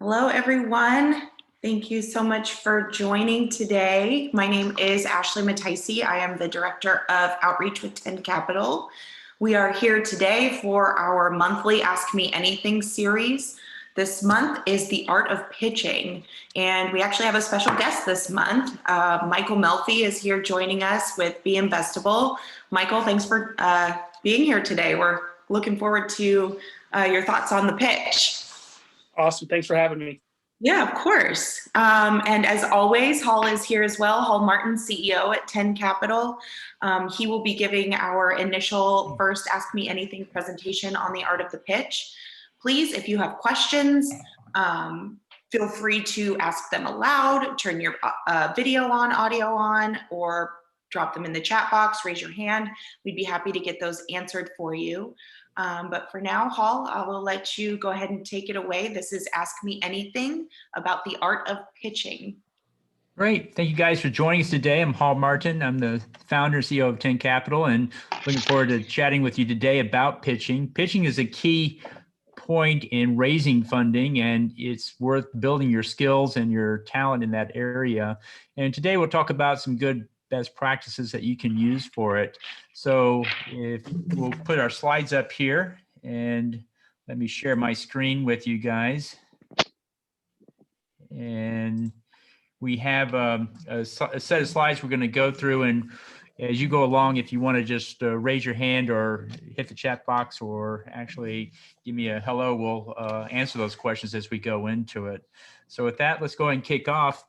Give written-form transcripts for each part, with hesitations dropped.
Hello, everyone. Thank you so much for joining today. My name is Ashley Mataisi. I am the Director of Outreach with 10 Capital. We are here today for our monthly Ask Me Anything series. This month is the art of pitching, and we actually have a special guest this month. Michael Melfi is here joining us with Be Investable. Michael, thanks for being here today. We're looking forward to your thoughts on the pitch. Awesome. Thanks for having me. Yeah, of course. And as always, Hall is here as well. Hall Martin, CEO at 10 Capital. He will be giving our initial first Ask Me Anything presentation on the art of the pitch. Please, if you have questions, feel free to ask them aloud, turn your video on, audio on, or drop them in the chat box, raise your hand. We'd be happy to get those answered for you. But for now, Hall, I will let you go ahead and take it away. This is Ask Me Anything about the art of pitching. Great. Thank you guys for joining us today. I'm Hall Martin. I'm the founder and CEO of 10 Capital, and looking forward to chatting with you today about pitching. Pitching is a key point in raising funding, and it's worth building your skills and your talent in that area. And today we'll talk about some good best practices that you can use for it. So if we'll put our slides up here, and let me share my screen with you guys. And we have a set of slides we're going to go through, and as you go along, if you want to just raise your hand or hit the chat box or actually give me a hello, we'll answer those questions as we go into it. So with that, let's go ahead and kick off.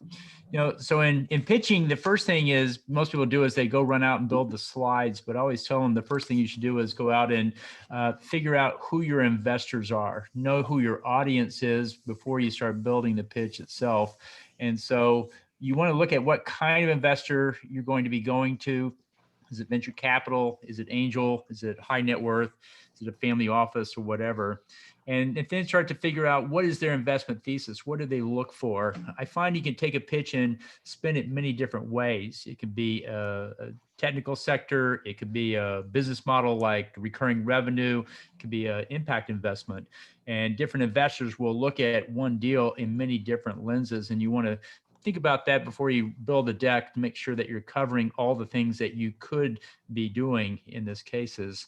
So in pitching, the first thing is most people do is they go run out and build the slides, but I always tell them the first thing you should do is go out and figure out who your investors are. Know who your audience is before you start building the pitch itself. And so you want to look at what kind of investor you're going to be going to. Is it venture capital? Is it angel? Is it high net worth? Is it a family office or whatever? And then start to figure out what is their investment thesis? What do they look for? I find you can take a pitch and spin it many different ways. It could be a technical sector. It could be a business model like recurring revenue. It could be an impact investment. And different investors will look at one deal in many different lenses, and you want to think about that before you build a deck to make sure that you're covering all the things that you could be doing in this cases.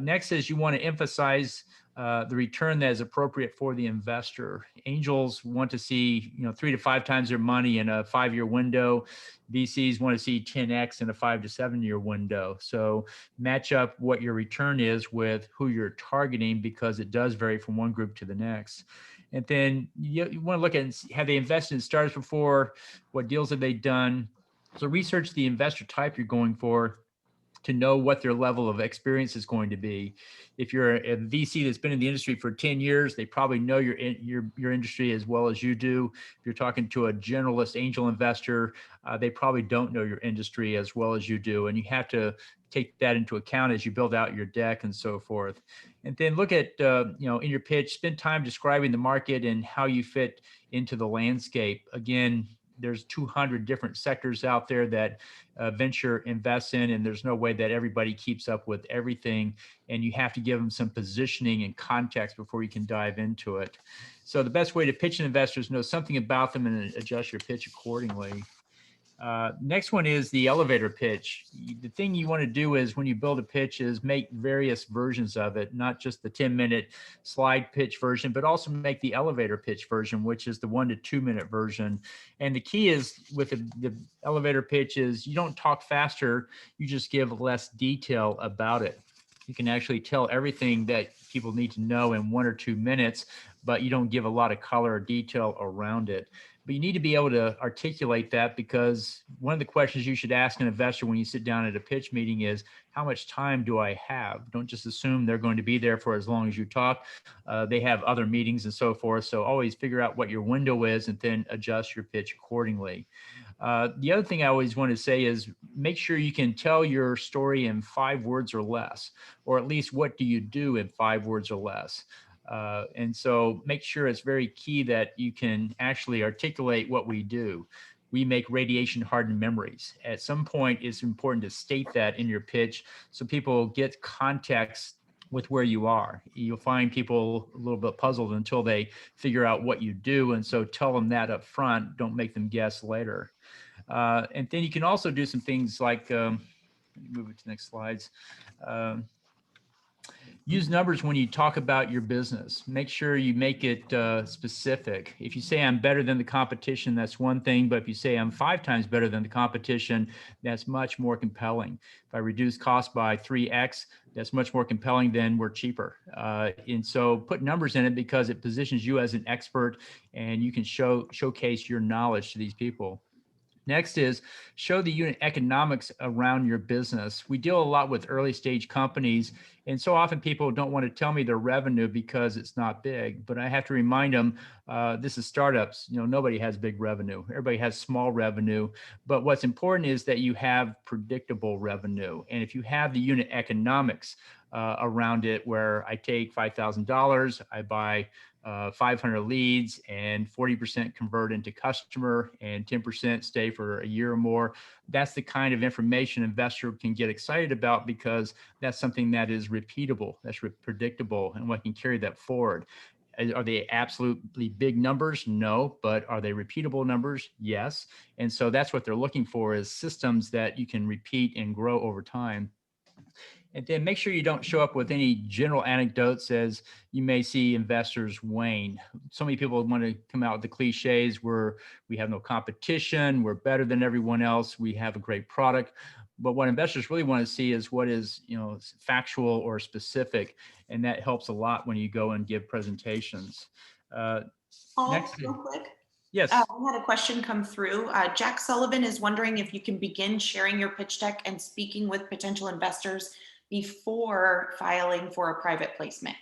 Next is you want to emphasize the return that is appropriate for the investor. Angels want to see 3 to 5 times their money in a 5-year window. VCs want to see 10x in a 5 to 7 year window. So match up what your return is with who you're targeting, because it does vary from one group to the next. And then you want to look at, have they invested in startups before? What deals have they done? So research the investor type you're going for to know what their level of experience is going to be. If you're a VC that's been in the industry for 10 years, they probably know your industry as well as you do. If you're talking to a generalist angel investor, they probably don't know your industry as well as you do. And you have to take that into account as you build out your deck and so forth. And then look at, in your pitch, spend time describing the market and how you fit into the landscape. Again, there's 200 different sectors out there that venture invests in, and there's no way that everybody keeps up with everything. And you have to give them some positioning and context before you can dive into it. So the best way to pitch an investor is know something about them and adjust your pitch accordingly. Next one is the elevator pitch. The thing you want to do is when you build a pitch is make various versions of it, not just the 10-minute slide pitch version, but also make the elevator pitch version, which is the 1 to 2 minute version. And the key is with the elevator pitch is you don't talk faster, you just give less detail about it. You can actually tell everything that people need to know in 1 or 2 minutes, but you don't give a lot of color or detail around it. But you need to be able to articulate that, because one of the questions you should ask an investor when you sit down at a pitch meeting is, how much time do I have? Don't just assume they're going to be there for as long as you talk. They have other meetings and so forth. So always figure out what your window is and then adjust your pitch accordingly. The other thing I always want to say is make sure you can tell your story in 5 words or less, or at least what do you do in 5 words or less. And so make sure it's very key that you can actually articulate what we do. We make radiation hardened memories. At some point, it's important to state that in your pitch so people get context with where you are. You'll find people a little bit puzzled until they figure out what you do. And so tell them that up front, don't make them guess later. And then you can also do some things like, let me move it to the next slides. Use numbers when you talk about your business. Make sure you make it specific. If you say I'm better than the competition, that's one thing. But if you say I'm 5 times better than the competition, that's much more compelling. If I reduce cost by 3x, that's much more compelling than we're cheaper. And so put numbers in it because it positions you as an expert and you can showcase your knowledge to these people. Next is show the unit economics around your business. We deal a lot with early stage companies, and so often people don't want to tell me their revenue because it's not big. But I have to remind them, this is startups. You know, nobody has big revenue. Everybody has small revenue. But what's important is that you have predictable revenue. And if you have the unit economics around it, where I take $5,000, I buy 500 leads and 40% convert into customer and 10% stay for a year or more. That's the kind of information an investor can get excited about because that's something that is repeatable, that's predictable, and one can carry that forward. Are they absolutely big numbers? No, but are they repeatable numbers? Yes. And so that's what they're looking for, is systems that you can repeat and grow over time. And then make sure you don't show up with any general anecdotes, as you may see investors wane. So many people want to come out with the cliches where we have no competition, we're better than everyone else, we have a great product. But what investors really want to see is what is, you know, factual or specific, and that helps a lot when you go and give presentations. Next, Real quick. yes. We had a question come through. Jack Sullivan is wondering if you can begin sharing your pitch deck and speaking with potential investors before filing for a private placement.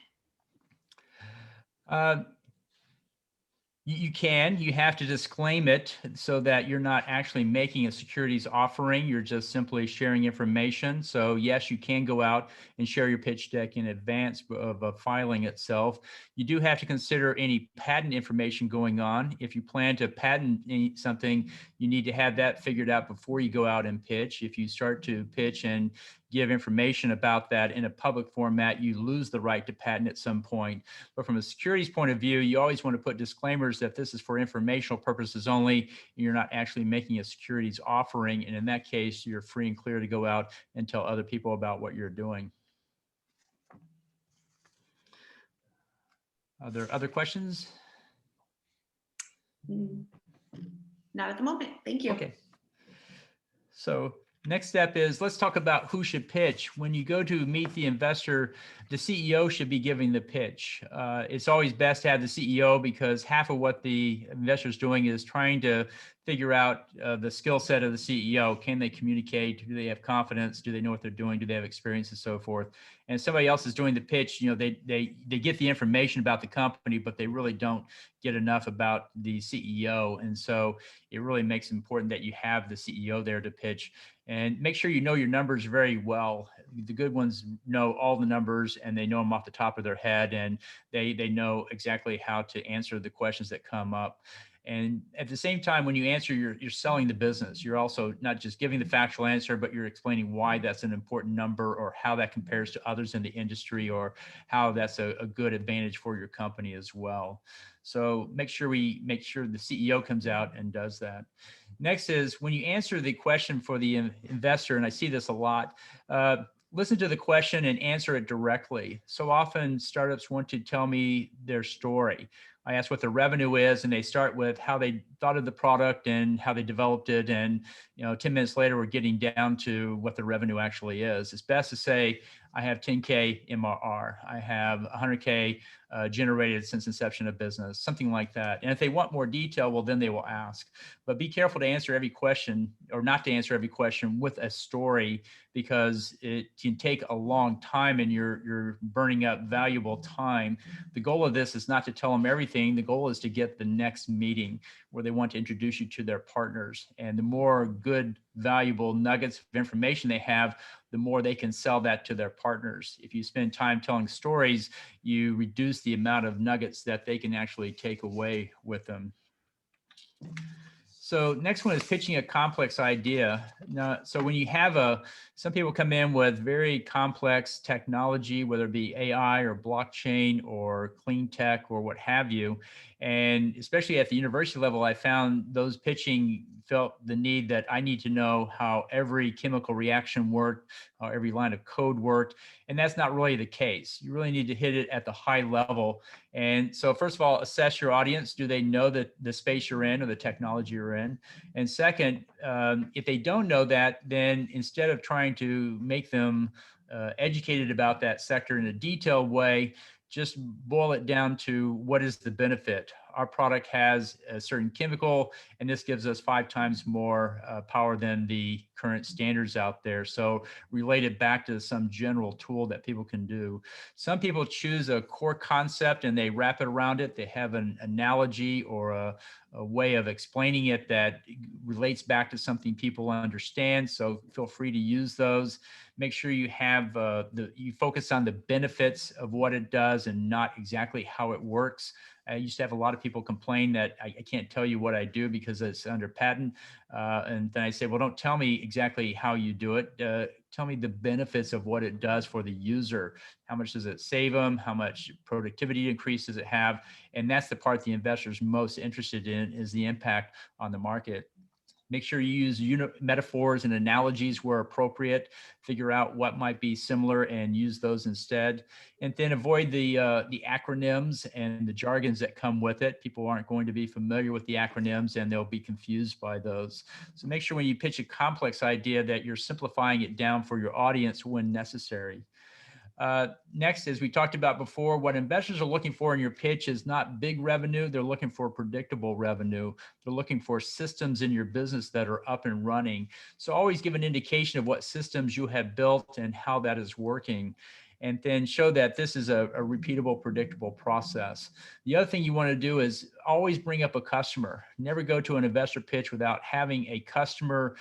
You can. You have to disclaim it so that you're not actually making a securities offering. You're just simply sharing information. So yes, you can go out and share your pitch deck in advance of a filing itself. You do have to consider any patent information going on. If you plan to patent something, you need to have that figured out before you go out and pitch. If you start to pitch and give information about that in a public format, you lose the right to patent at some point. But from a securities point of view, you always want to put disclaimers that this is for informational purposes only, and you're not actually making a securities offering. And in that case, you're free and clear to go out and tell other people about what you're doing. Are there other questions? Not at the moment. Thank you. Okay. So next step is, let's talk about who should pitch. When you go to meet the investor, the CEO should be giving the pitch. It's always best to have the CEO, because half of what the investor is doing is trying to figure out the skill set of the CEO. Can they communicate? Do they have confidence? Do they know what they're doing? Do they have experience, and so forth? And somebody else is doing the pitch. You know, they get the information about the company, but they really don't get enough about the CEO. And so it really makes it important that you have the CEO there to pitch. And make sure you know your numbers very well. The good ones know all the numbers, and they know them off the top of their head, and they know exactly how to answer the questions that come up. And at the same time, when you answer, you're selling the business. You're also not just giving the factual answer, but you're explaining why that's an important number, or how that compares to others in the industry, or how that's a good advantage for your company as well. So make sure the CEO comes out and does that. Next is, when you answer the question for the investor, and I see this a lot, listen to the question and answer it directly. So often startups want to tell me their story. I ask what the revenue is, and they start with how they thought of the product and how they developed it. And 10 minutes later, we're getting down to what the revenue actually is. It's best to say, I have 10K MRR. I have 100K generated since inception of business, something like that. And if they want more detail, well, then they will ask. But be careful to answer every question, or not to answer every question with a story, because it can take a long time and you're burning up valuable time. The goal of this is not to tell them everything. The goal is to get the next meeting where they want to introduce you to their partners. And the more good, valuable nuggets of information they have, the more they can sell that to their partners. If you spend time telling stories, you reduce the amount of nuggets that they can actually take away with them. So next one is pitching a complex idea. Now, so when you have some people come in with very complex technology, whether it be AI or blockchain or clean tech or what have you, and especially at the university level, I found those pitching felt the need that I need to know how every chemical reaction worked, how every line of code worked, and that's not really the case. You really need to hit it at the high level. And so first of all, assess your audience. Do they know that the space you're in or the technology you're in? And second, if they don't know that, then instead of trying to make them educated about that sector in a detailed way, just boil it down to what is the benefit. Our product has a certain chemical, and this gives us 5 times more power than the current standards out there. So relate it back to some general tool that people can do. Some people choose a core concept and they wrap it around it. They have an analogy or a way of explaining it that relates back to something people understand. So feel free to use those. Make sure you have you focus on the benefits of what it does and not exactly how it works. I used to have a lot of people complain that I can't tell you what I do because it's under patent. And then I say, well, don't tell me exactly how you do it. Tell me the benefits of what it does for the user. How much does it save them? How much productivity increase does it have? And that's the part the investor's most interested in, is the impact on the market. Make sure you use metaphors and analogies where appropriate. Figure out what might be similar and use those instead. And then avoid the acronyms and the jargons that come with it. People aren't going to be familiar with the acronyms and they'll be confused by those. So make sure when you pitch a complex idea that you're simplifying it down for your audience when necessary. Next, as we talked about before, what investors are looking for in your pitch is not big revenue. They're looking for predictable revenue. They're looking for systems in your business that are up and running. So always give an indication of what systems you have built and how that is working. And then show that this is a repeatable, predictable process. The other thing you want to do is always bring up a customer. Never go to an investor pitch without having a customer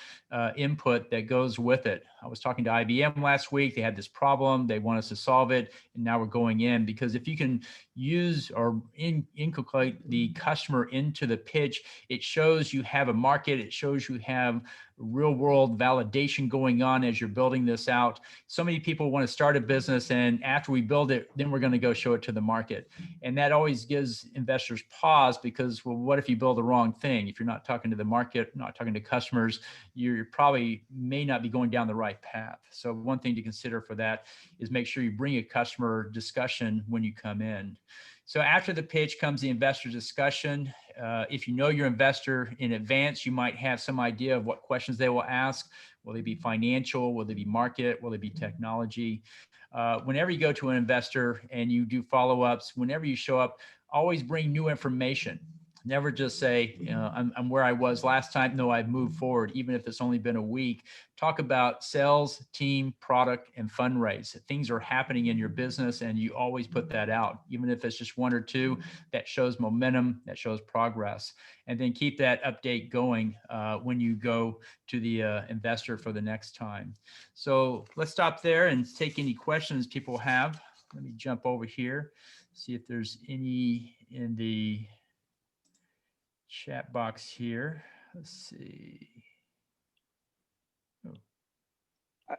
input that goes with it. I was talking to IBM last week. They had this problem. They want us to solve it. And now we're going in, because if you can use or inculcate the customer into the pitch, it shows you have a market. It shows you have real world validation going on as you're building this out. So many people want to start a business, and after we build it, then we're going to go show it to the market. And that always gives investors pause, because, well, what if you build the wrong thing? If you're not talking to the market, not talking to customers, you probably may not be going down the right path. So one thing to consider for that is make sure you bring a customer discussion when you come in. So after the pitch comes the investor discussion. If you know your investor in advance, you might have some idea of what questions they will ask. Will they be financial? Will they be market? Will they be technology? Whenever you go to an investor and you do follow-ups, whenever you show up, always bring new information. Never just say, you know, I'm where I was last time. No, I've moved forward, even if it's only been a week. Talk about sales, team, product, and fundraise. Things are happening in your business, and you always put that out. Even if it's just 1 or 2, that shows momentum, that shows progress. And then keep that update going when you go to the investor for the next time. So let's stop there and take any questions people have. Let me jump over here, see if there's any in the chat box here. Let's see. Oh. I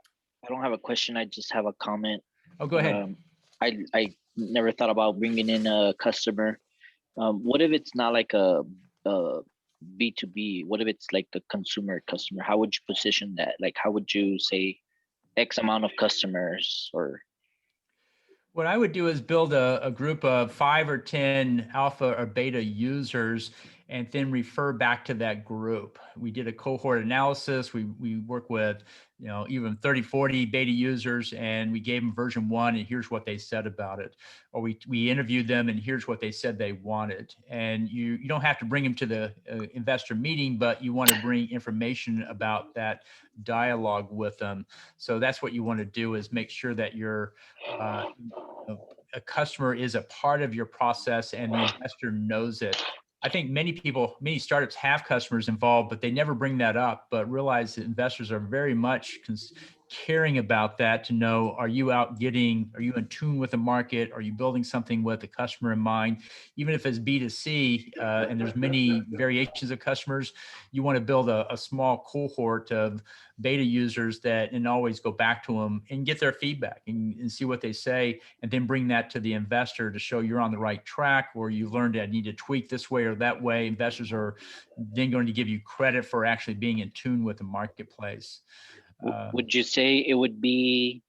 don't have a question. I just have a comment. Oh, go ahead. I never thought about bringing in a customer. What if it's not like a B2B? What if it's like the consumer customer? How would you position that? Like, how would you say X amount of customers? Or what I would do is build a group of 5 or 10 alpha or beta users, and then refer back to that group. We did a cohort analysis. We work with, you know, even 30, 40 beta users, and we gave them version 1, and here's what they said about it. Or we interviewed them, and here's what they said they wanted. And you don't have to bring them to the investor meeting, but you want to bring information about that dialogue with them. So that's what you want to do, is make sure that your a customer is a part of your process and the investor knows it. I think many startups have customers involved, but they never bring that up, but realize that investors are very much caring about that to know, are you in tune with the market? Are you building something with the customer in mind? Even if it's B2C, and there's many variations of customers, you want to build a small cohort of beta users and always go back to them and get their feedback and see what they say, and then bring that to the investor to show you're on the right track, or you've learned that I need to tweak this way or that way. Investors are then going to give you credit for actually being in tune with the marketplace. Would you say it would be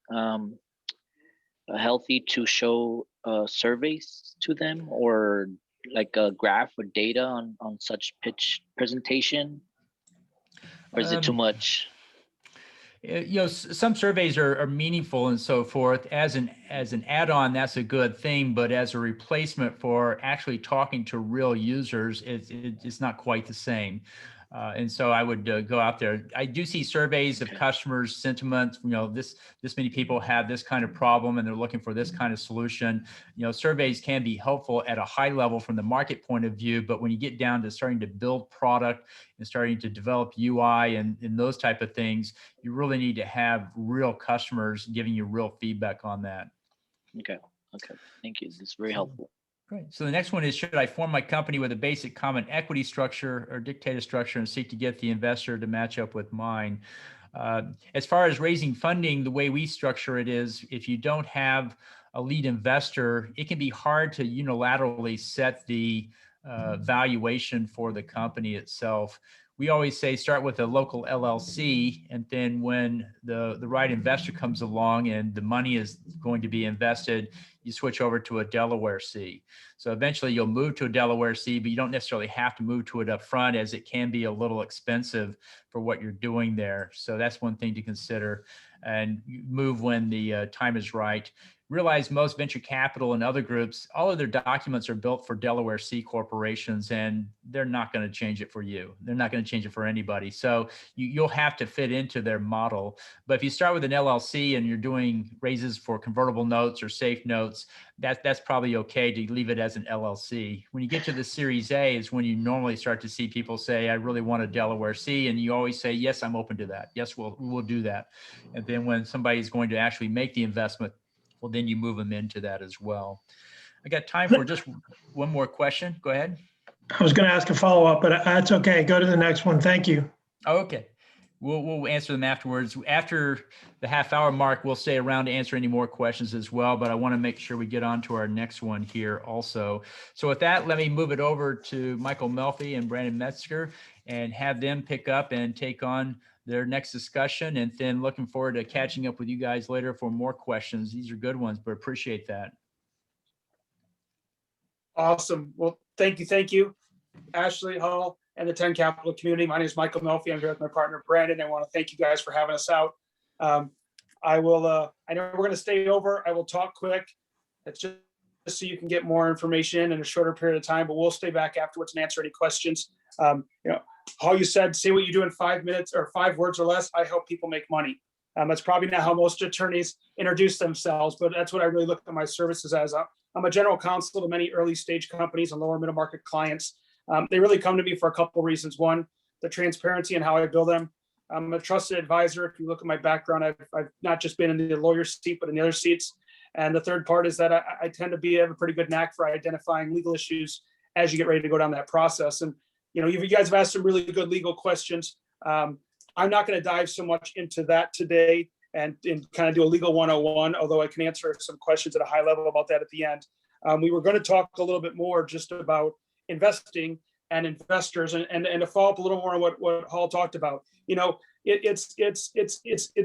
healthy to show surveys to them, or like a graph or data on such pitch presentation, or is it too much? Some surveys are meaningful and so forth. As an add-on, that's a good thing, but as a replacement for actually talking to real users, it's not quite the same. And so I would go out there. I do see surveys of customers' sentiments. This many people have this kind of problem and they're looking for this kind of solution. Surveys can be helpful at a high level from the market point of view, but when you get down to starting to build product and starting to develop UI and those type of things, you really need to have real customers giving you real feedback on that. Okay. Thank you. That's very helpful. Great. So the next one is, should I form my company with a basic common equity structure or Dictator structure and seek to get the investor to match up with mine? As far as raising funding, the way we structure it is, if you don't have a lead investor, it can be hard to unilaterally set the valuation for the company itself. We always say start with a local LLC, and then when the right investor comes along and the money is going to be invested, you switch over to a Delaware C. So eventually you'll move to a Delaware C, but you don't necessarily have to move to it up front, as it can be a little expensive for what you're doing there. So that's one thing to consider, and you move when the time is right. Realize most venture capital and other groups, all of their documents are built for Delaware C corporations, and they're not going to change it for you. They're not going to change it for anybody. So you'll have to fit into their model. But if you start with an LLC and you're doing raises for convertible notes or safe notes, that's probably okay to leave it as an LLC. When you get to the Series A is when you normally start to see people say, I really want a Delaware C. And you always say, yes, I'm open to that. Yes, we'll do that. And then when somebody's going to actually make the investment, well, then you move them into that as well. I got time for just one more question. Go ahead. I was going to ask a follow-up, but that's okay. Go to the next one. Thank you. Oh, okay. We'll answer them afterwards. After the half-hour mark, we'll stay around to answer any more questions as well, but I want to make sure we get on to our next one here also. So with that, let me move it over to Michael Melfi and Brandon Metzger and have them pick up and take on their next discussion, and then looking forward to catching up with you guys later for more questions. These are good ones, but appreciate that. Awesome. Well, thank you, Ashley, Hall, and the 10 Capital community. My name is Michael Melfi. I'm here with my partner, Brandon. I want to thank you guys for having us out. I know we're going to stay over. I will talk quick. It's just so you can get more information in a shorter period of time, but we'll stay back afterwards and answer any questions. How you said, say what you do in 5 minutes or 5 words or less. I help people make money. That's probably not how most attorneys introduce themselves, but that's what I really look at my services as. I'm a general counsel to many early stage companies and lower middle market clients. They really come to me for a couple of reasons. One, the transparency and how I build them. I'm a trusted advisor. If you look at my background, I've not just been in the lawyer seat, but in the other seats. And the third part is that I tend to have a pretty good knack for identifying legal issues as you get ready to go down that process. And you guys have asked some really good legal questions. I'm not going to dive so much into that today and kind of do a legal 101, although I can answer some questions at a high level about that at the end. We were going to talk a little bit more just about investing and investors, and to follow up a little more on what Hall talked about. It's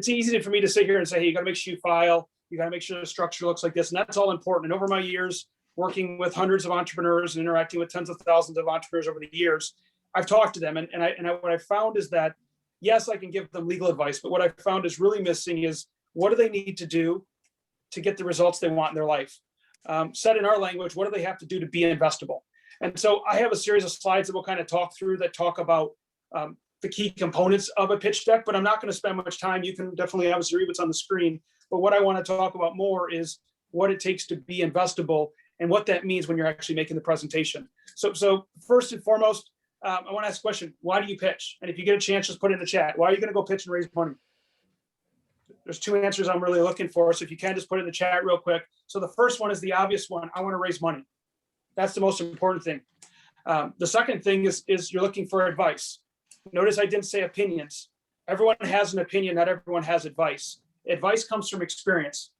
easy for me to sit here and say, hey, you got to make sure you file, you got to make sure the structure looks like this, and that's all important. And over my years working with hundreds of entrepreneurs and interacting with tens of thousands of entrepreneurs over the years, I've talked to them, and what I found is that, yes, I can give them legal advice, but what I found is really missing is, what do they need to do to get the results they want in their life? Said in our language, what do they have to do to be investable? And so I have a series of slides that we'll kind of talk through that talk about the key components of a pitch deck, but I'm not going to spend much time. You can definitely obviously read what's on the screen, but what I want to talk about more is what it takes to be investable and what that means when you're actually making the presentation. So first and foremost, I want to ask a question. Why do you pitch? And if you get a chance, just put it in the chat. Why are you going to go pitch and raise money? There's two answers I'm really looking for. So if you can just put it in the chat real quick. So the first one is the obvious one. I want to raise money. That's the most important thing. The second thing is you're looking for advice. Notice I didn't say opinions. Everyone has an opinion. Not everyone has advice. Advice comes from experience.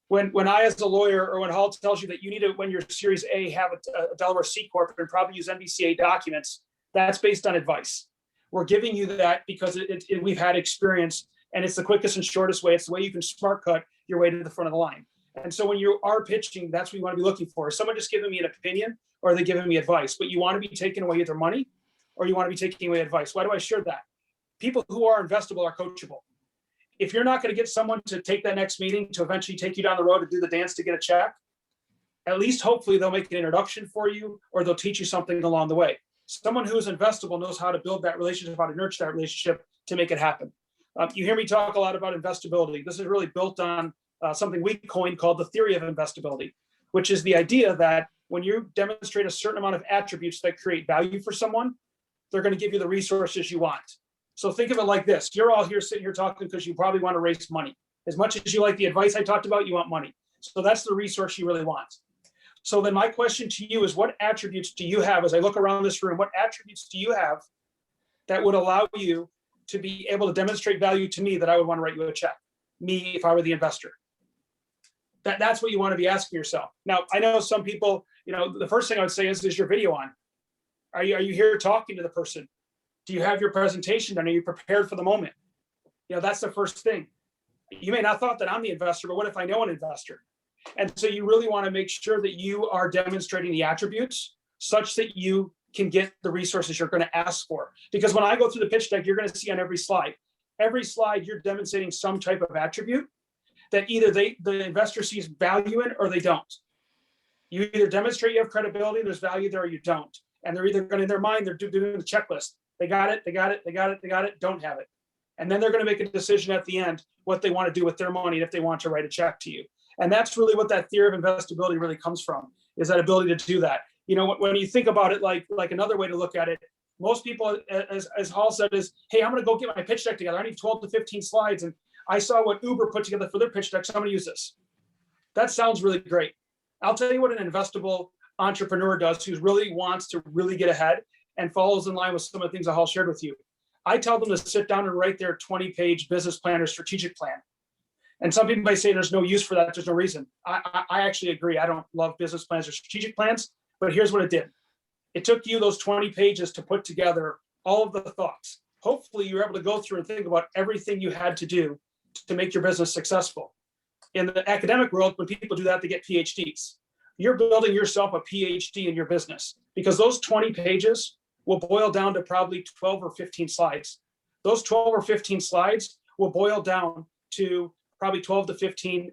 When I, as a lawyer, or when Hall tells you that you need to, when you're Series A, have a Delaware C Corp and probably use NBCA documents, that's based on advice. We're giving you that because we've had experience, and it's the quickest and shortest way. It's the way you can smart cut your way to the front of the line. And so when you are pitching, that's what you want to be looking for. Is someone just giving me an opinion, or are they giving me advice? But you want to be taking away their money, or you want to be taking away advice. Why do I share that? People who are investable are coachable. If you're not going to get someone to take that next meeting to eventually take you down the road to do the dance to get a check, at least hopefully they'll make an introduction for you, or they'll teach you something along the way. Someone who is investable knows how to build that relationship, how to nurture that relationship to make it happen. You hear me talk a lot about investability. This is really built on something we coined called the theory of investability, which is the idea that when you demonstrate a certain amount of attributes that create value for someone, they're going to give you the resources you want. So think of it like this. You're all here sitting here talking because you probably want to raise money. As much as you like the advice I talked about, you want money. So that's the resource you really want. So then my question to you is, what attributes do you have, as I look around this room, what attributes do you have that would allow you to be able to demonstrate value to me that I would want to write you a check, me if I were the investor? That's what you want to be asking yourself. Now, I know some people, the first thing I would say is your video on? Are you here talking to the person? Do you have your presentation done? Are you prepared for the moment? That's the first thing. You may not thought that I'm the investor, but what if I know an investor? And so you really want to make sure that you are demonstrating the attributes such that you can get the resources you're going to ask for. Because when I go through the pitch deck, you're going to see on every slide you're demonstrating some type of attribute that either the investor sees value in or they don't. You either demonstrate you have credibility, there's value there, or you don't. And they're either going to, in their mind, they're doing the checklist. They got it, don't have it. And then they're going to make a decision at the end what they want to do with their money and if they want to write a check to you. And that's really what that theory of investability really comes from, is that ability to do that. When you think about it, like another way to look at it, most people, as Hall said, is, hey, I'm going to go get my pitch deck together. I need 12 to 15 slides. And I saw what Uber put together for their pitch deck, so I'm going to use this. That sounds really great. I'll tell you what an investable entrepreneur does who really wants to really get ahead and follows in line with some of the things that Hall shared with you. I tell them to sit down and write their 20-page business plan or strategic plan. And some people may say there's no use for that. There's no reason. I actually agree. I don't love business plans or strategic plans, but here's what it did. It took you those 20 pages to put together all of the thoughts. Hopefully you were able to go through and think about everything you had to do to make your business successful. In the academic world, when people do that, they get PhDs. You're building yourself a PhD in your business because those 20 pages will boil down to probably 12 or 15 slides. Those 12 or 15 slides will boil down to probably 12 to 15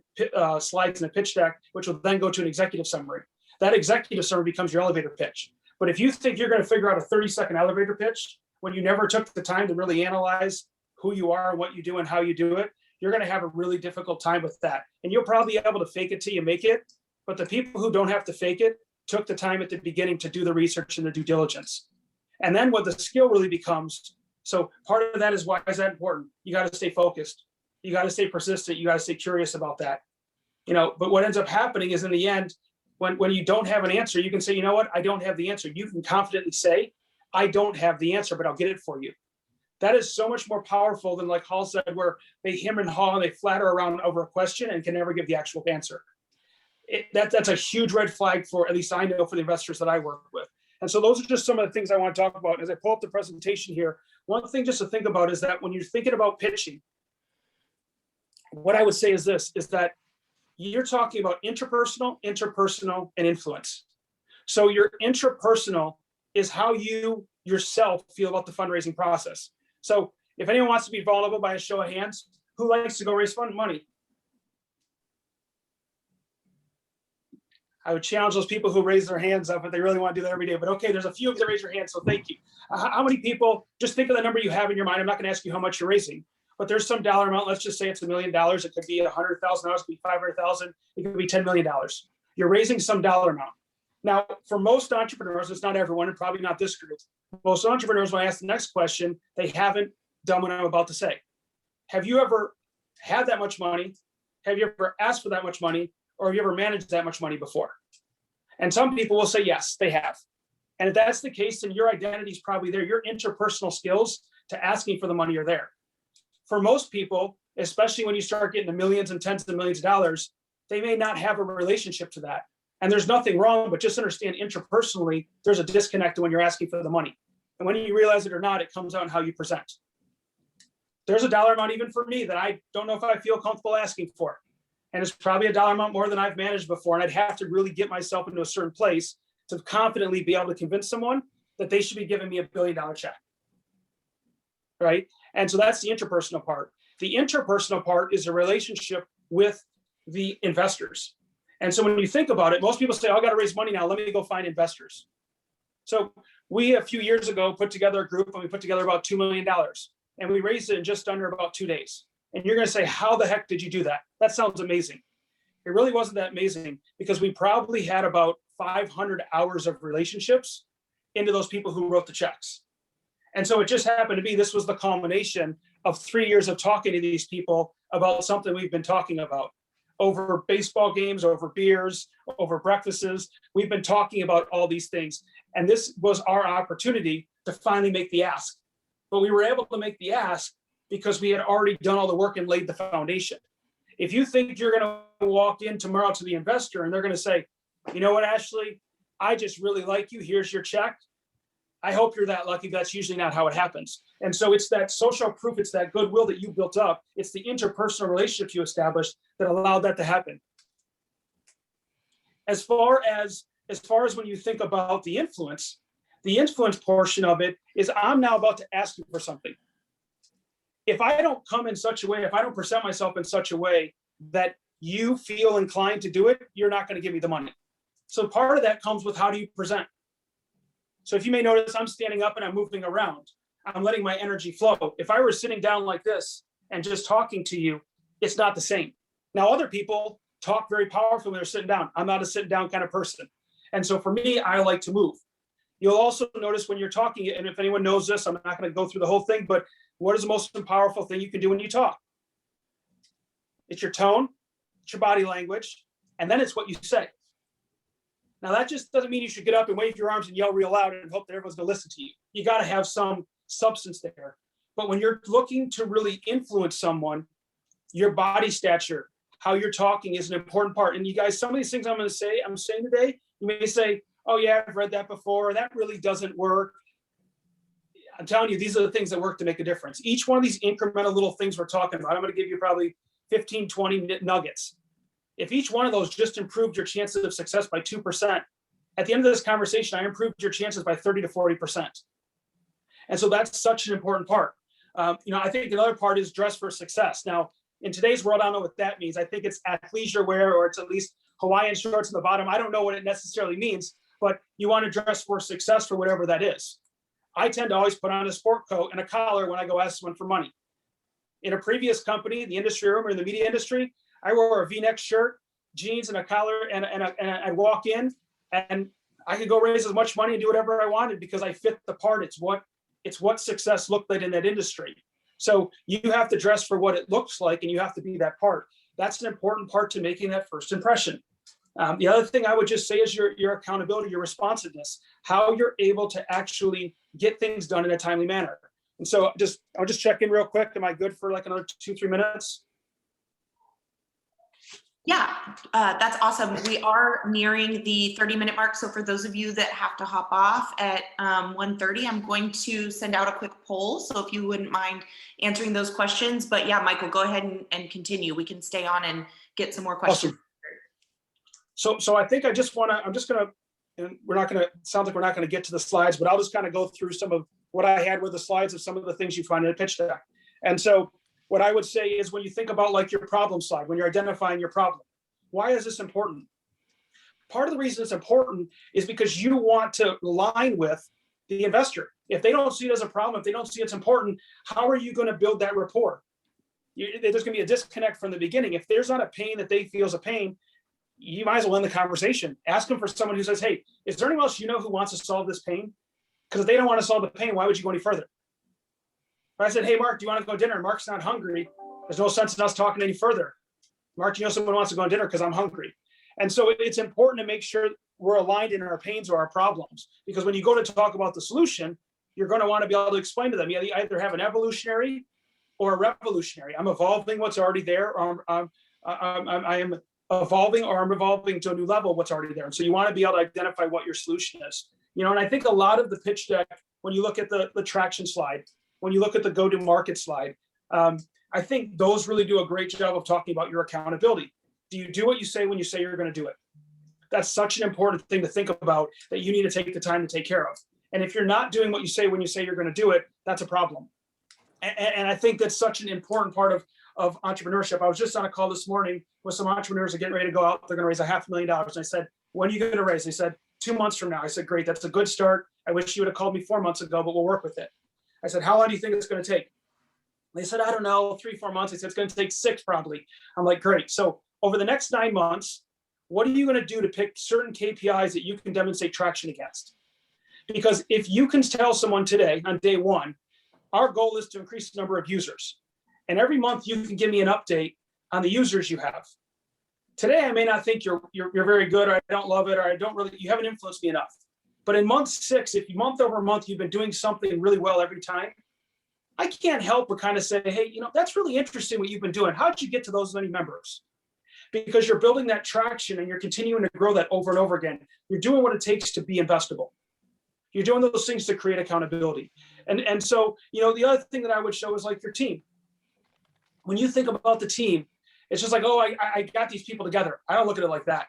slides in a pitch deck, which will then go to an executive summary. That executive summary becomes your elevator pitch. But if you think you're going to figure out a 30-second elevator pitch when you never took the time to really analyze who you are, what you do, and how you do it, you're going to have a really difficult time with that. And you'll probably be able to fake it till you make it. But the people who don't have to fake it took the time at the beginning to do the research and the due diligence. And then what the skill really becomes, so part of that is, why is that important? You got to stay focused. You got to stay persistent. You got to stay curious about that. But what ends up happening is, in the end, when you don't have an answer, you can say, you know what, I don't have the answer. You can confidently say, I don't have the answer, but I'll get it for you. That is so much more powerful than, like Hall said, where they hem and haw and they flatter around over a question and can never give the actual answer. That's a huge red flag for, at least I know, for the investors that I work with. And so those are just some of the things I want to talk about. As I pull up the presentation here, one thing just to think about is that when you're thinking about pitching, what I would say is this, is that you're talking about interpersonal, and influence. So your interpersonal is how you yourself feel about the fundraising process. So if anyone wants to be vulnerable, by a show of hands, who likes to go raise money? I would challenge those people who raise their hands up if they really want to do that every day. But okay, there's a few of you that raise your hands, so thank you. How many people, just think of the number you have in your mind. I'm not going to ask you how much you're raising, but there's some dollar amount. Let's just say it's $1 million. It could be $100,000. It could be $500,000. It could be $10 million. You're raising some dollar amount. Now, for most entrepreneurs, it's not everyone, and probably not this group. Most entrepreneurs, when I ask the next question, they haven't done what I'm about to say. Have you ever had that much money? Have you ever asked for that much money? Or have you ever managed that much money before? And some people will say, yes, they have. And if that's the case, then your identity is probably there. Your interpersonal skills to asking for the money are there. For most people, especially when you start getting the millions and tens of millions of dollars, they may not have a relationship to that. And there's nothing wrong, but just understand interpersonally, there's a disconnect when you're asking for the money. And when you realize it or not, it comes out in how you present. There's a dollar amount even for me that I don't know if I feel comfortable asking for. And it's probably a dollar amount more than I've managed before. And I'd have to really get myself into a certain place to confidently be able to convince someone that they should be giving me $1 billion check. Right? And so that's the interpersonal part. The interpersonal part is a relationship with the investors. And so when you think about it, most people say, oh, I got to raise money now. Let me go find investors. So we, a few years ago, put together a group and we put together about $2 million. And we raised it in just under about 2 days. And you're going to say, how the heck did you do that? That sounds amazing. It really wasn't that amazing because we probably had about 500 hours of relationships into those people who wrote the checks. And so it just happened to be, this was the culmination of 3 years of talking to these people about something we've been talking about. Over baseball games, over beers, over breakfasts, we've been talking about all these things. And this was our opportunity to finally make the ask. But we were able to make the ask because we had already done all the work and laid the foundation. If you think you're going to walk in tomorrow to the investor and they're going to say, you know what, Ashley, I just really like you. Here's your check. I hope you're that lucky. That's usually not how it happens. And so it's that social proof. It's that goodwill that you built up. It's the interpersonal relationships you established that allowed that to happen. As far as when you think about the influence portion of it is I'm now about to ask you for something. If I don't come in such a way, if I don't present myself in such a way that you feel inclined to do it, you're not going to give me the money. So part of that comes with how do you present? So if you may notice, I'm standing up and I'm moving around. I'm letting my energy flow. If I were sitting down like this and just talking to you, it's not the same. Now, other people talk very powerfully when they're sitting down. I'm not a sit down kind of person. And so for me, I like to move. You'll also notice when you're talking, and if anyone knows this, I'm not going to go through the whole thing, but what is the most powerful thing you can do when you talk? It's your tone, it's your body language, and then it's what you say. Now, that just doesn't mean you should get up and wave your arms and yell real loud and hope that everyone's going to listen to you. You got to have some substance there. But when you're looking to really influence someone, your body stature, how you're talking is an important part. And you guys, some of these things I'm saying today, you may say, oh yeah, I've read that before. That really doesn't work. I'm telling you, these are the things that work to make a difference. Each one of these incremental little things we're talking about, I'm going to give you probably 15, 20 nuggets. If each one of those just improved your chances of success by 2%, at the end of this conversation, I improved your chances by 30 to 40%. And so that's such an important part. I think another part is dress for success. Now, in today's world, I don't know what that means. I think it's athleisure wear, or it's at least Hawaiian shorts on the bottom. I don't know what it necessarily means, but you want to dress for success for whatever that is. I tend to always put on a sport coat and a collar when I go ask someone for money. In a previous company, the industry room or in the media industry, I wore a V-neck shirt, jeans, and a collar, and I'd walk in, and I could go raise as much money and do whatever I wanted because I fit the part. It's what success looked like in that industry. So you have to dress for what it looks like, and you have to be that part. That's an important part to making that first impression. The other thing I would just say is your accountability, your responsiveness, how you're able to actually get things done in a timely manner. And so I'll just check in real quick. Am I good for like another 2-3 minutes? Yeah, that's awesome. We are nearing the 30-minute mark. So for those of you that have to hop off at 1:30, I'm going to send out a quick poll. So if you wouldn't mind answering those questions. But yeah, Michael, go ahead and continue. We can stay on and get some more questions. Awesome. So I think I'm just gonna, and sounds like we're not gonna get to the slides, but I'll just kind of go through some of what I had with the slides of some of the things you find in a pitch deck. And so what I would say is when you think about like your problem slide, when you're identifying your problem, why is this important? Part of the reason it's important is because you want to align with the investor. If they don't see it as a problem, if they don't see it's important, how are you going to build that rapport? There's going to be a disconnect from the beginning. If there's not a pain that they feel is a pain, you might as well end the conversation. Ask them for someone who says, hey, is there anyone else who wants to solve this pain? Because if they don't want to solve the pain, why would you go any further? If I said, hey, Mark, do you want to go to dinner? And Mark's not hungry. There's no sense in us talking any further. Mark, you know someone wants to go on dinner because I'm hungry. And so it's important to make sure we're aligned in our pains or our problems, because when you go to talk about the solution, you're going to want to be able to explain to them, you either have an evolutionary or a revolutionary. I'm evolving what's already there, or I am evolving, or I'm evolving to a new level of what's already there. And so you want to be able to identify what your solution is. You know, and I think a lot of the pitch deck, when you look at the traction slide, when you look at the go-to-market slide, I think those really do a great job of talking about your accountability. Do you do what you say when you say you're going to do it? That's such an important thing to think about, that you need to take the time to take care of. And if you're not doing what you say when you say you're going to do it, that's a problem. And I think that's such an important part of entrepreneurship. I was just on a call this morning with some entrepreneurs that are getting ready to go out. They're going to raise $500,000. And I said, when are you going to raise? They said, 2 months from now. I said, great, that's a good start. I wish you would have called me 4 months ago, but we'll work with it. I said, how long do you think it's going to take? They said, I don't know, 3-4 months. I said, it's going to take 6 probably. I'm like, great. So over the next 9 months, what are you going to do to pick certain KPIs that you can demonstrate traction against? Because if you can tell someone today on day 1, our goal is to increase the number of users. And every month you can give me an update on the users you have. Today, I may not think you're very good, or I don't love it, or you haven't influenced me enough. But in month 6, if month over month, you've been doing something really well every time, I can't help but kind of say, hey, you know, that's really interesting what you've been doing. How did you get to those many members? Because you're building that traction and you're continuing to grow that over and over again. You're doing what it takes to be investable. You're doing those things to create accountability. And so, you know, the other thing that I would show is like your team. When you think about the team, it's just like, oh, I got these people together. I don't look at it like that.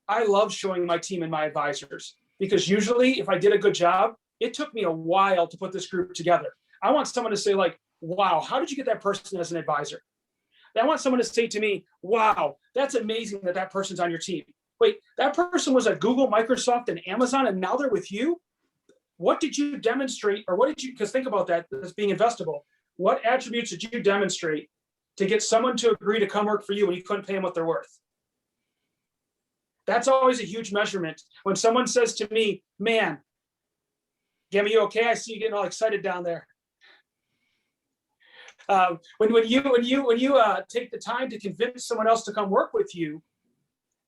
I love showing my team and my advisors, because usually if I did a good job, it took me a while to put this group together. I want someone to say like, wow, how did you get that person as an advisor? I want someone to say to me, wow, that's amazing that that person's on your team. Wait, that person was at Google, Microsoft, and Amazon, and now they're with you? What did you demonstrate, or what did you, because think about that as being investable. What attributes did you demonstrate to get someone to agree to come work for you when you couldn't pay them what they're worth? That's always a huge measurement. When someone says to me, man, Gamma, you okay? I see you getting all excited down there. When you take the time to convince someone else to come work with you,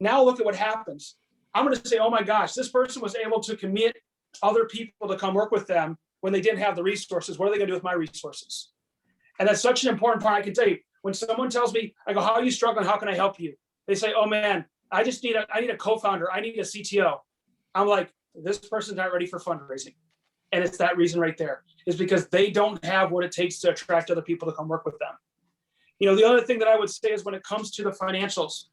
now look at what happens. I'm going to say, oh my gosh, this person was able to commit other people to come work with them when they didn't have the resources. What are they going to do with my resources? And that's such an important part. I can tell you, when someone tells me, I go, how are you struggling? How can I help you? They say, oh man, I need a co-founder. I need a CTO. I'm like, this person's not ready for fundraising. And it's that reason right there, is because they don't have what it takes to attract other people to come work with them. You know, the other thing that I would say is when it comes to the financials,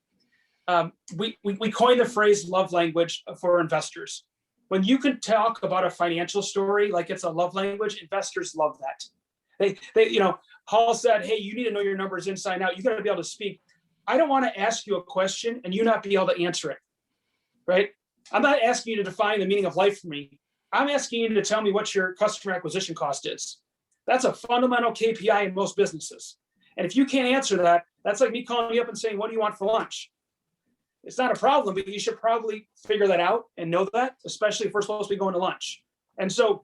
we coined the phrase love language for investors. When you can talk about a financial story like it's a love language, investors love that. They you know, Hall said, hey, you need to know your numbers inside out. You got to be able to speak. I don't want to ask you a question and you not be able to answer it, right? I'm not asking you to define the meaning of life for me. I'm asking you to tell me what your customer acquisition cost is. That's a fundamental KPI in most businesses. And if you can't answer that, that's like me calling you up and saying, what do you want for lunch? It's not a problem, but you should probably figure that out and know that, especially if we're supposed to be going to lunch. And so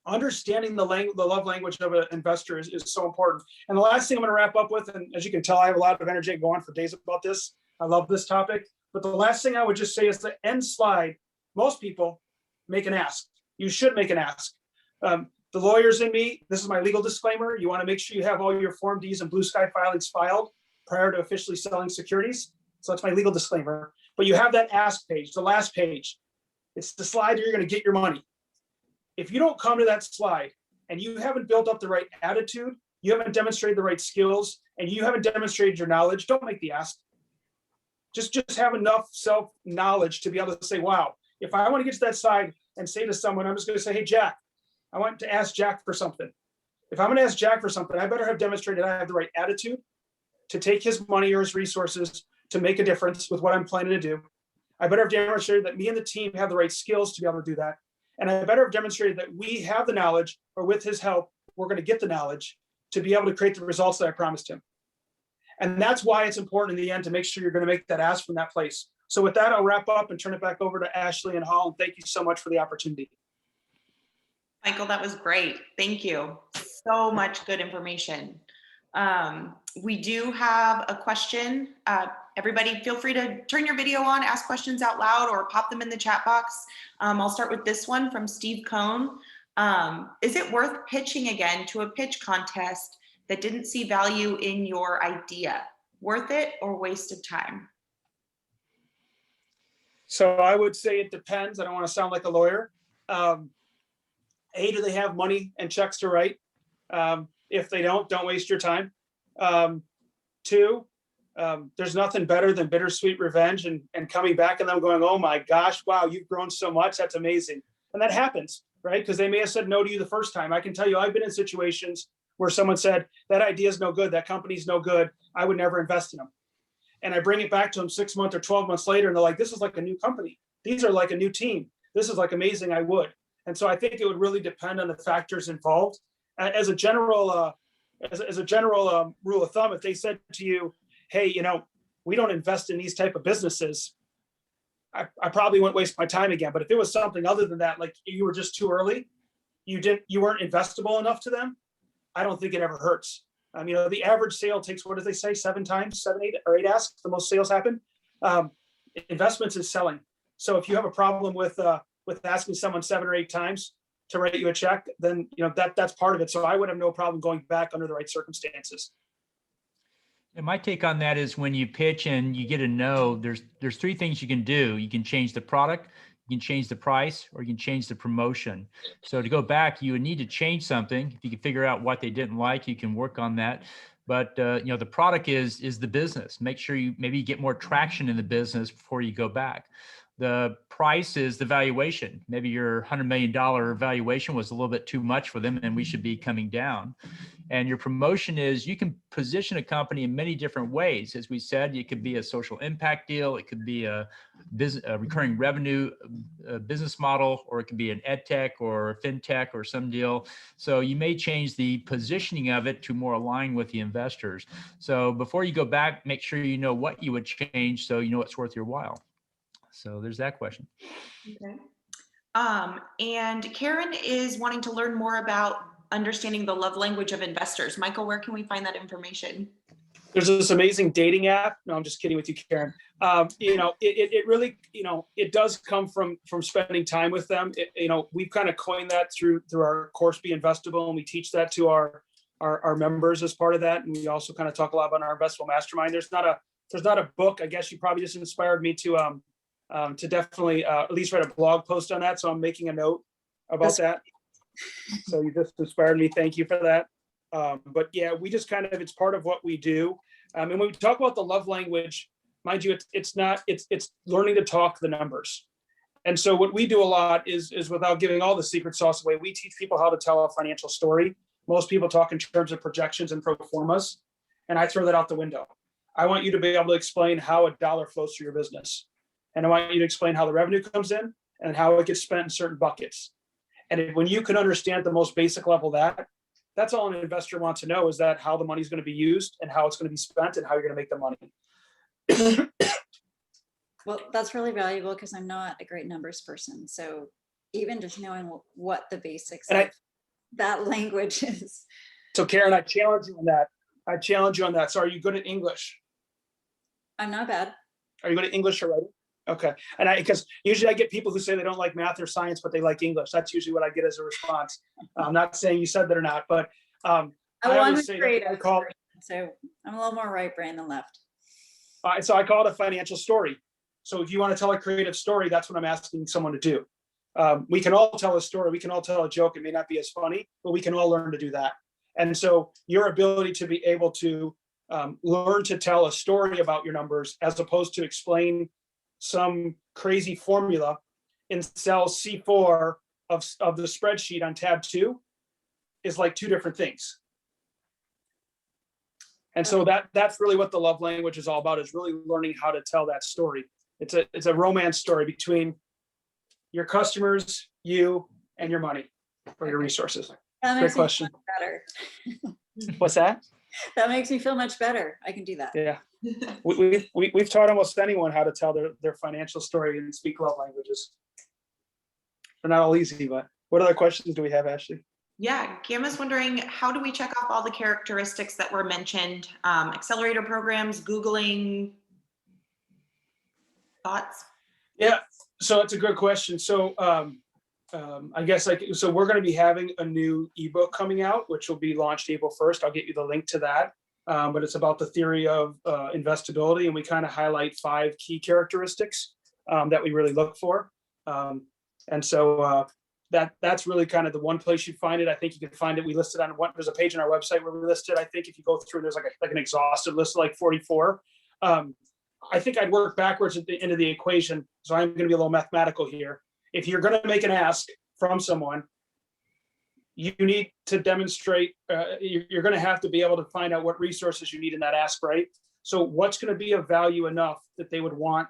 understanding the love language of an investor is so important. And the last thing I'm going to wrap up with, and as you can tell, I have a lot of energy to go on for days about this. I love this topic. But the last thing I would just say is the end slide. Most people make an ask. You should make an ask. The lawyers in me, this is my legal disclaimer. You want to make sure you have all your Form Ds and Blue Sky filings filed prior to officially selling securities. So that's my legal disclaimer. But you have that ask page, the last page. It's the slide you're going to get your money. If you don't come to that slide and you haven't built up the right attitude, you haven't demonstrated the right skills, and you haven't demonstrated your knowledge, don't make the ask. Just have enough self-knowledge to be able to say, wow, if I want to get to that side and say to someone, I'm just going to say, hey, Jack, I want to ask Jack for something. If I'm going to ask Jack for something, I better have demonstrated I have the right attitude to take his money or his resources to make a difference with what I'm planning to do. I better have demonstrated that me and the team have the right skills to be able to do that. And I better have demonstrated that we have the knowledge, or with his help, we're going to get the knowledge to be able to create the results that I promised him. And that's why it's important in the end to make sure you're going to make that ask from that place. So with that, I'll wrap up and turn it back over to Ashley and Hall. And thank you so much for the opportunity. Michael, that was great. Thank you. So much good information. We do have a question. Everybody feel free to turn your video on, ask questions out loud, or pop them in the chat box. I'll start with this one from Steve Cohn. Is it worth pitching again to a pitch contest that didn't see value in your idea? Worth it or waste of time? So I would say it depends. I don't want to sound like a lawyer. A, do they have money and checks to write? If they don't waste your time. Two, there's nothing better than bittersweet revenge and coming back and them going, oh my gosh, wow, you've grown so much. That's amazing. And that happens, right? Because they may have said no to you the first time. I can tell you, I've been in situations where someone said, that idea is no good. That company's no good. I would never invest in them. And I bring it back to them 6 months or 12 months later. And they're like, this is like a new company. These are like a new team. This is like amazing. I would. And so I think it would really depend on the factors involved. As a general rule of thumb, if they said to you, hey, we don't invest in these type of businesses, I probably wouldn't waste my time again. But if it was something other than that, like you were just too early, you weren't investable enough to them, I don't think it ever hurts. The average sale takes, what do they say, 7 times, 7, 8, or 8 asks, the most sales happen. Investments is selling. So if you have a problem with asking someone 7 or 8 times to write you a check, then that's part of it. So I would have no problem going back under the right circumstances. And my take on that is when you pitch and you get a no, there's 3 things you can do. You can change the product, you can change the price, or you can change the promotion. So to go back, you would need to change something. If you can figure out what they didn't like, you can work on that. But the product is the business. Make sure you maybe get more traction in the business before you go back. The price is the valuation. Maybe your $100 million valuation was a little bit too much for them and we should be coming down. And your promotion is you can position a company in many different ways. As we said, it could be a social impact deal. It could be a recurring revenue business model, or it could be an ed tech or a fintech or some deal. So you may change the positioning of it to more align with the investors. So before you go back, make sure you know what you would change so you know it's worth your while. So there's that question. Okay. And Karen is wanting to learn more about understanding the love language of investors. Michael, where can we find that information? There's this amazing dating app. No, I'm just kidding with you, Karen. It really, it does come from spending time with them. We've kind of coined that through our course, Be Investable, and we teach that to our members as part of that. And we also kind of talk a lot about our investable mastermind. There's not a book. I guess you probably just inspired me to definitely at least write a blog post on that. So I'm making a note about that. So you just inspired me. Thank you for that. But yeah, we just it's part of what we do. And when we talk about the love language, mind you, it's learning to talk the numbers. And so what we do a lot is without giving all the secret sauce away, we teach people how to tell a financial story. Most people talk in terms of projections and pro formas, and I throw that out the window. I want you to be able to explain how a dollar flows through your business. And I want you to explain how the revenue comes in and how it gets spent in certain buckets. And when you can understand the most basic level that's all an investor wants to know, is that how the money is going to be used and how it's going to be spent and how you're going to make the money. Well, that's really valuable because I'm not a great numbers person. So even just knowing what the basics of that language is. So Karen, I challenge you on that. So are you good at English? I'm not bad. Are you good at English or writing? Okay. And because usually I get people who say they don't like math or science, but they like English. That's usually what I get as a response. I'm not saying you said that or not, but I always say that so I'm a little more right brain than left. So I call it a financial story. So if you want to tell a creative story, that's what I'm asking someone to do. We can all tell a story. We can all tell a joke. It may not be as funny, but we can all learn to do that. And so your ability to be able to learn to tell a story about your numbers, as opposed to explain some crazy formula in cell C4 of the spreadsheet on tab 2, is like 2 different things. And so that's really what the love language is all about, is really learning how to tell that story. It's a romance story between your customers, you, and your money or your resources. Great question. Better. What's that? That makes me feel much better. I can do that. Yeah. We've taught almost anyone how to tell their financial story and speak love languages. They're not all easy, but what other questions do we have, Ashley? Yeah, Gamma's wondering, how do we check off all the characteristics that were mentioned? Accelerator programs, Googling, thoughts? Yeah, so it's a good question. So I guess so we're going to be having a new ebook coming out, which will be launched April 1st. I'll get you the link to that. But it's about the theory of investability, and we kind of highlight 5 key characteristics that we really look for. And so that's really kind of the one place you'd find it. I think you can find it. We listed on one. There's a page on our website where we listed. I think if you go through, there's like an exhaustive list of like 44. I think I'd work backwards at the end of the equation. So I'm going to be a little mathematical here. If you're going to make an ask from someone, you need to demonstrate, you're going to have to be able to find out what resources you need in that ask, right? So what's going to be of value enough that they would want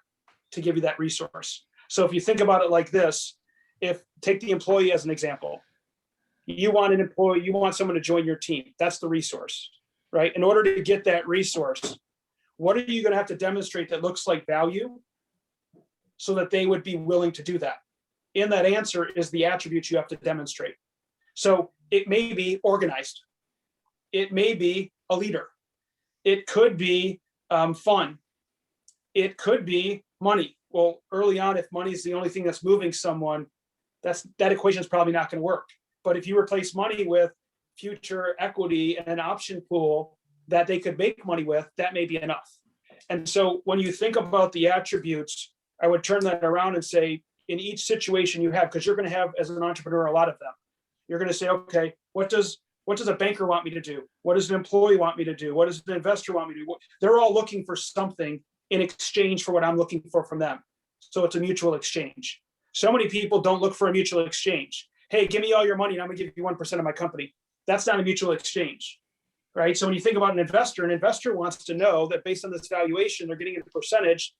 to give you that resource? So if you think about it like this, take the employee as an example. You want an employee, you want someone to join your team. That's the resource, right? In order to get that resource, what are you going to have to demonstrate that looks like value so that they would be willing to do that? In that answer is the attributes you have to demonstrate. So it may be organized. It may be a leader. It could be fun. It could be money. Well, early on, if money is the only thing that's moving someone, that equation is probably not going to work. But if you replace money with future equity and an option pool that they could make money with, that may be enough. And so when you think about the attributes, I would turn that around and say, in each situation you have, because you're going to have, as an entrepreneur, a lot of them. You're going to say, okay, what does a banker want me to do? What does an employee want me to do? What does an investor want me to do? They're all looking for something in exchange for what I'm looking for from them. So it's a mutual exchange. So many people don't look for a mutual exchange. Hey, give me all your money and I'm going to give you 1% of my company. That's not a mutual exchange, right? So when you think about an investor wants to know that based on this valuation, they're getting a percentage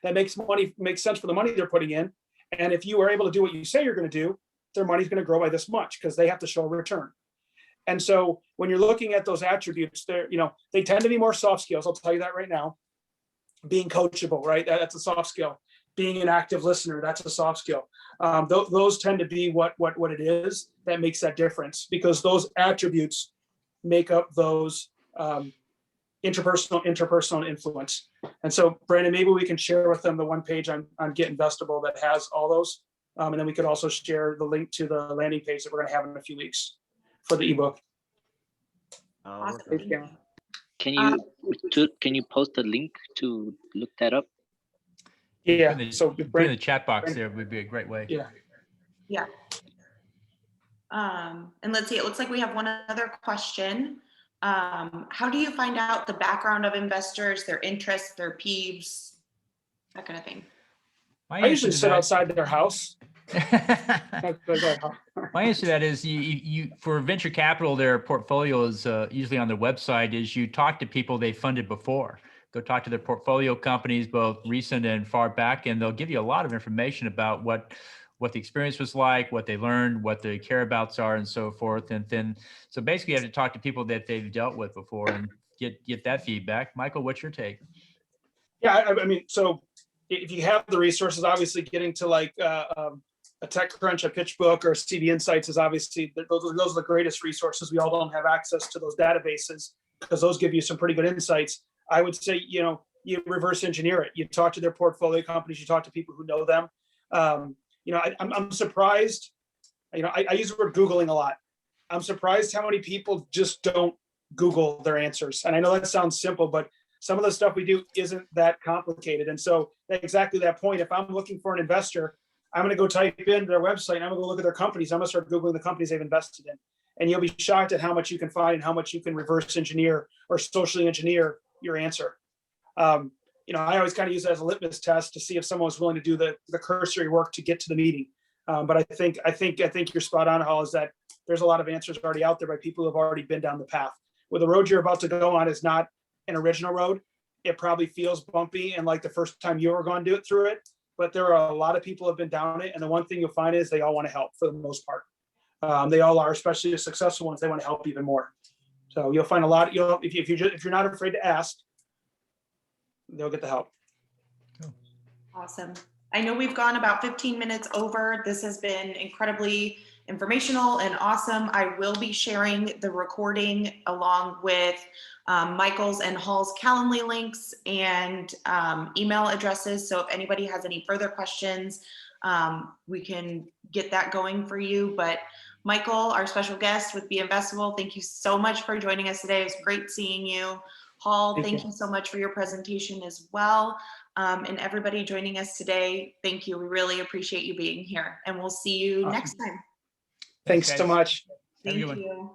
that makes sense for the money they're putting in. And if you are able to do what you say you're going to do, their money's going to grow by this much because they have to show a return. And so when you're looking at those attributes, they tend to be more soft skills. I'll tell you that right now. Being coachable, right? That's a soft skill. Being an active listener, that's a soft skill. Those tend to be what it is that makes that difference, because those attributes make up those interpersonal influence. And so, Brandon, maybe we can share with them the one page on Get Investable that has all those. And then we could also share the link to the landing page that we're going to have in a few weeks for the ebook. Awesome. Can you post a link to look that up? Yeah. Put in the chat box there would be a great way. Yeah. Yeah. And let's see, it looks like we have one other question. How do you find out the background of investors, their interests, their peeves, that kind of thing? I usually sit outside their house. My answer to that is you for venture capital, their portfolio is usually on their website. Is you talk to people they funded before. Go talk to their portfolio companies, both recent and far back, and they'll give you a lot of information about what the experience was like, what they learned, what their care-abouts are, and so forth. And then, so basically, you have to talk to people that they've dealt with before and get that feedback. Michael, what's your take? Yeah, I mean, so if you have the resources, obviously getting to like a TechCrunch, a PitchBook, or CV Insights is obviously, those are the greatest resources. We all don't have access to those databases because those give you some pretty good insights. I would say, you reverse engineer it. You talk to their portfolio companies, you talk to people who know them. I'm surprised, I use the word Googling a lot. I'm surprised how many people just don't Google their answers. And I know that sounds simple, but some of the stuff we do isn't that complicated. And so exactly that point, if I'm looking for an investor, I'm going to go type in their website and I'm going to go look at their companies. I'm going to start Googling the companies they've invested in. And you'll be shocked at how much you can find and how much you can reverse engineer or socially engineer your answer. I always kind of use it as a litmus test to see if someone was willing to do the cursory work to get to the meeting. But I think you're spot on, Hall, is that there's a lot of answers already out there by people who have already been down the path. Well, the road you're about to go on is not an original road. It probably feels bumpy and like the first time you were going to do it through it, but there are a lot of people who have been down it. And the one thing you'll find is they all want to help for the most part. They all are, especially the successful ones. They want to help even more. So you'll find a lot. If you're not afraid to ask, they'll get the help. Awesome. I know we've gone about 15 minutes over. This has been incredibly informational and awesome. I will be sharing the recording along with Michael's and Hall's Calendly links and email addresses. So if anybody has any further questions, we can get that going for you. But Michael, our special guest with Be Investable, thank you so much for joining us today. It was great seeing you. Hall, thank you so much for your presentation as well. And everybody joining us today, thank you. We really appreciate you being here, and we'll see you Awesome. next time. Thanks so guys. much. Have a good Thank one. you.